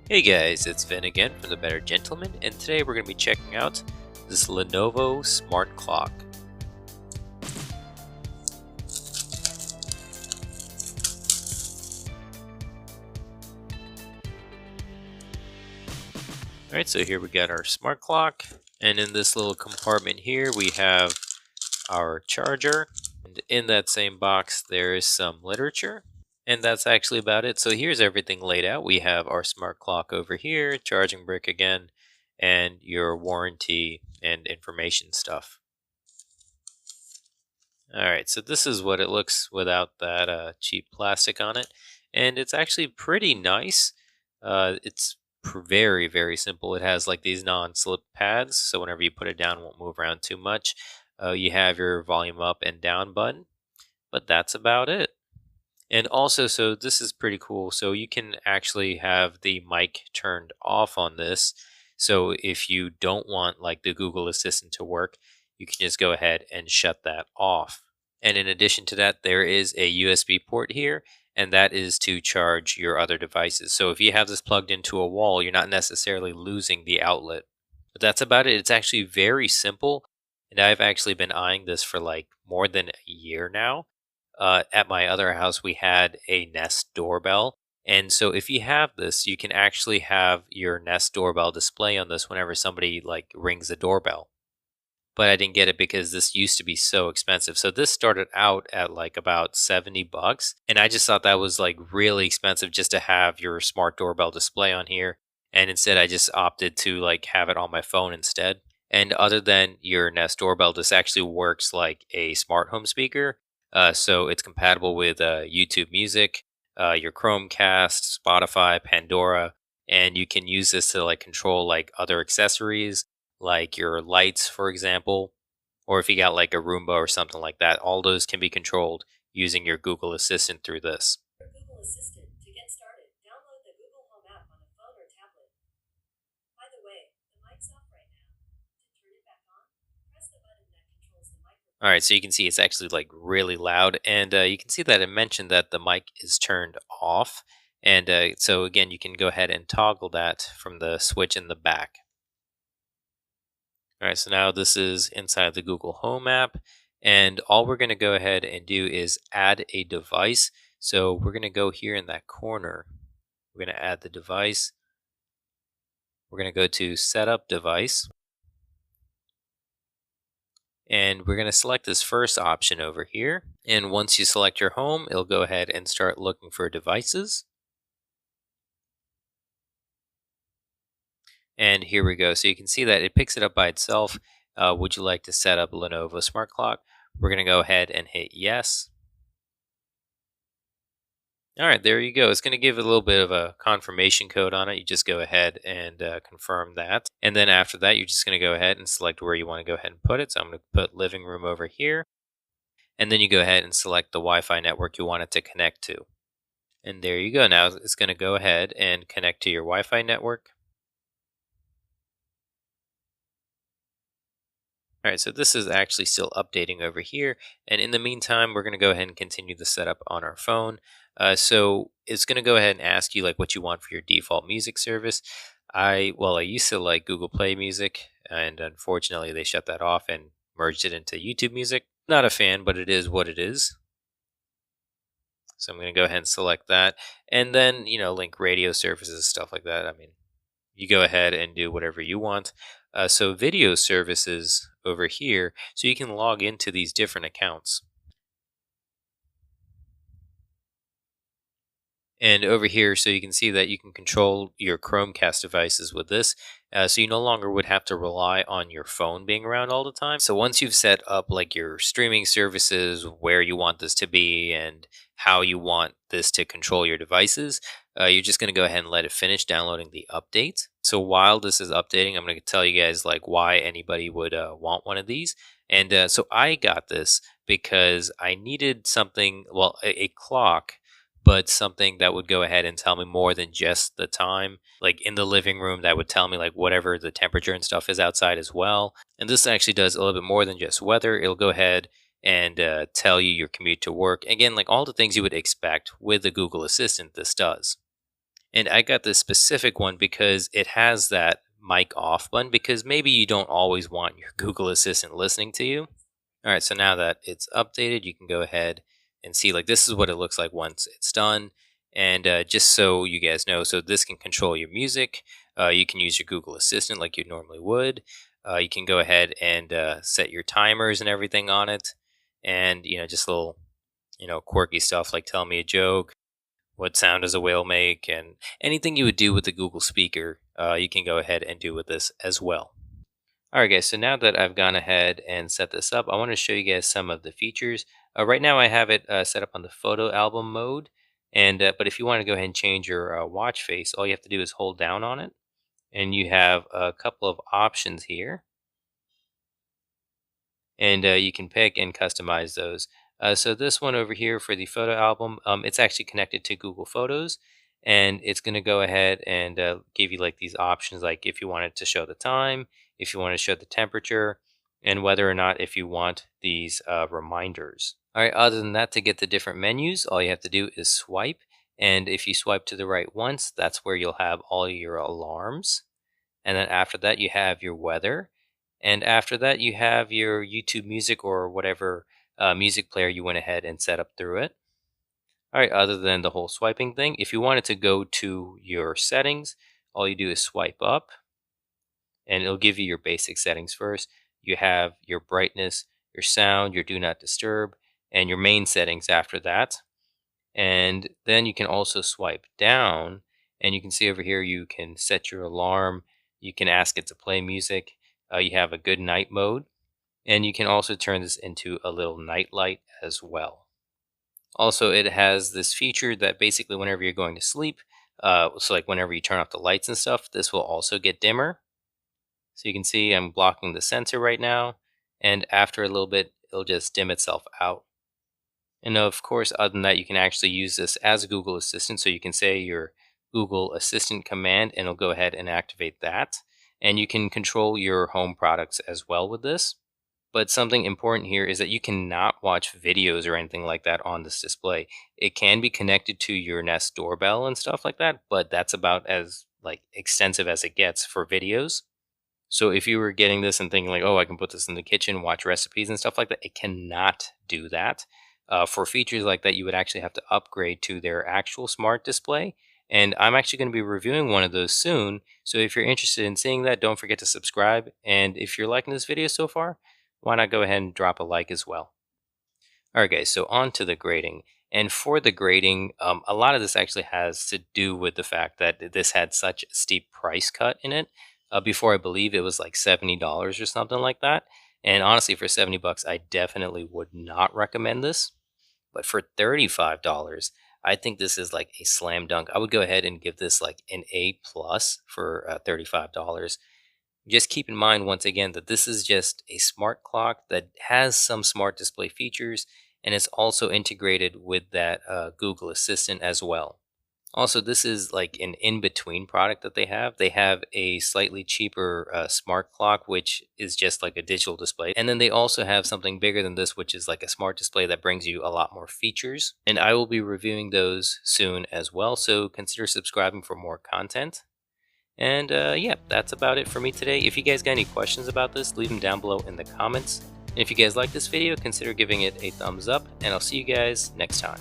Hey guys, it's Vin again from the Better Gentleman, and today we're going to be checking out this Lenovo smart clock. Alright, so here we got our smart clock, and in this little compartment here we have our charger, and in that same box there is some literature, and that's actually about it. So here's everything laid out. We have our smart clock over here, charging brick again, and your warranty and information stuff. Alright, so this is what it looks without that cheap plastic on it. And it's actually pretty nice. It's very, very simple. It has like these non-slip pads, so whenever you put it down, it won't move around too much. You have your volume up and down button, but that's about it. And also, so this is pretty cool. So you can actually have the mic turned off on this. So if you don't want like the Google Assistant to work, you can just go ahead and shut that off. And in addition to that, there is a USB port here, and that is to charge your other devices. So if you have this plugged into a wall, you're not necessarily losing the outlet. But that's about it. It's actually very simple, and I've actually been eyeing this for like more than a year now. At my other house, we had a Nest doorbell. And so if you have this, you can actually have your Nest doorbell display on this whenever somebody like rings the doorbell. But I didn't get it because this used to be so expensive. So this started out at like about 70 bucks. And I just thought that was like really expensive just to have your smart doorbell display on here. And instead I just opted to like have it on my phone instead. And other than your Nest doorbell, this actually works like a smart home speaker. So it's compatible with YouTube Music, your Chromecast, Spotify, Pandora, and you can use this to like control like other accessories like your lights, for example, or if you got like a Roomba or something like that, all those can be controlled using your Google Assistant through this. For Google Assistant, to get started, download the Google Home app on a phone or tablet. By the way, the mic's off right now. To turn it back on, press the button that controls the All microphone. right, so you can see it's actually like really loud, and you can see that it mentioned that the mic is turned off. And so again, you can go ahead and toggle that from the switch in the back. All right, so now this is inside the Google Home app, and all we're going to go ahead and do is add a device. So we're going to go here in that corner. We're going to add the device. We're going to go to Setup Device, and we're going to select this first option over here. And once you select your home, it'll go ahead and start looking for devices. And here we go. So you can see that it picks it up by itself. Would you like to set up a Lenovo smart clock? We're going to go ahead and hit yes. All right, there you go. It's going to give a little bit of a confirmation code on it. You just go ahead and confirm that. And then after that, you're just going to go ahead and select where you want to go ahead and put it. So I'm going to put living room over here. And then you go ahead and select the Wi-Fi network you want it to connect to. And there you go. Now it's going to go ahead and connect to your Wi-Fi network. All right, so this is actually still updating over here. And in the meantime, we're going to go ahead and continue the setup on our phone. So it's going to go ahead and ask you like what you want for your default music service. I used to like Google Play Music, and unfortunately they shut that off and merged it into YouTube Music. Not a fan, but it is what it is. So I'm going to go ahead and select that. And then, link radio services, stuff like that. I mean, you go ahead and do whatever you want. So video services over here, so you can log into these different accounts. And over here, so you can see that you can control your Chromecast devices with this. So you no longer would have to rely on your phone being around all the time. So once you've set up like your streaming services, where you want this to be, and how you want this to control your devices, you're just going to go ahead and let it finish downloading the update. So while this is updating, I'm going to tell you guys like why anybody would want one of these. And so I got this because I needed something, a clock, but something that would go ahead and tell me more than just the time. Like in the living room, that would tell me like whatever the temperature and stuff is outside as well. And this actually does a little bit more than just weather. It'll go ahead and tell you your commute to work. Again, like all the things you would expect with the Google Assistant, this does. And I got this specific one because it has that mic off button, because maybe you don't always want your Google Assistant listening to you. All right, so now that it's updated, you can go ahead and see, like, this is what it looks like once it's done. And just so you guys know, so this can control your music. You can use your Google Assistant like you normally would. You can go ahead and set your timers and everything on it. And, just little, quirky stuff like tell me a joke, what sound does a whale make, and anything you would do with the Google speaker, you can go ahead and do with this as well. Alright guys, so now that I've gone ahead and set this up, I want to show you guys some of the features. Right now I have it set up on the photo album mode, and but if you want to go ahead and change your watch face, all you have to do is hold down on it, and you have a couple of options here, and you can pick and customize those. So this one over here for the photo album, it's actually connected to Google Photos, and it's going to go ahead and give you like these options, like if you wanted to show the time, if you want to show the temperature, and whether or not if you want these reminders. All right. Other than that, to get the different menus, all you have to do is swipe, and if you swipe to the right once, that's where you'll have all your alarms. And then after that, you have your weather. And after that, you have your YouTube music or whatever music player you went ahead and set up through it. All right, other than the whole swiping thing, if you wanted to go to your settings, all you do is swipe up and it'll give you your basic settings first. You have your brightness, your sound, your do not disturb, and your main settings after that. And then you can also swipe down, and you can see over here you can set your alarm, you can ask it to play music, you have a good night mode, and you can also turn this into a little night light as well. Also, it has this feature that basically whenever you're going to sleep, so like whenever you turn off the lights and stuff, this will also get dimmer. So you can see I'm blocking the sensor right now, and after a little bit it'll just dim itself out. And of course, other than that, you can actually use this as a Google Assistant. So you can say your Google Assistant command and it'll go ahead and activate that. And you can control your home products as well with this. But something important here is that you cannot watch videos or anything like that on this display. It can be connected to your Nest doorbell and stuff like that, but that's about as like extensive as it gets for videos. So if you were getting this and thinking like, oh, I can put this in the kitchen, watch recipes and stuff like that, it cannot do that. For features like that, you would actually have to upgrade to their actual smart display. And I'm actually going to be reviewing one of those soon. So if you're interested in seeing that, don't forget to subscribe. And if you're liking this video so far, why not go ahead and drop a like as well. Alright guys, so on to the grading. And for the grading, a lot of this actually has to do with the fact that this had such a steep price cut in it. Before, I believe it was like $70 or something like that. And honestly, for 70 bucks, I definitely would not recommend this. But for $35, I think this is like a slam dunk. I would go ahead and give this like an A plus for $35. Just keep in mind once again that this is just a smart clock that has some smart display features, and it's also integrated with that Google Assistant as well. Also, this is like an in-between product that they have. They have a slightly cheaper smart clock, which is just like a digital display. And then they also have something bigger than this, which is like a smart display that brings you a lot more features. And I will be reviewing those soon as well, so consider subscribing for more content. And yeah, that's about it for me today. If you guys got any questions about this, leave them down below in the comments. And if you guys like this video, consider giving it a thumbs up, and I'll see you guys next time.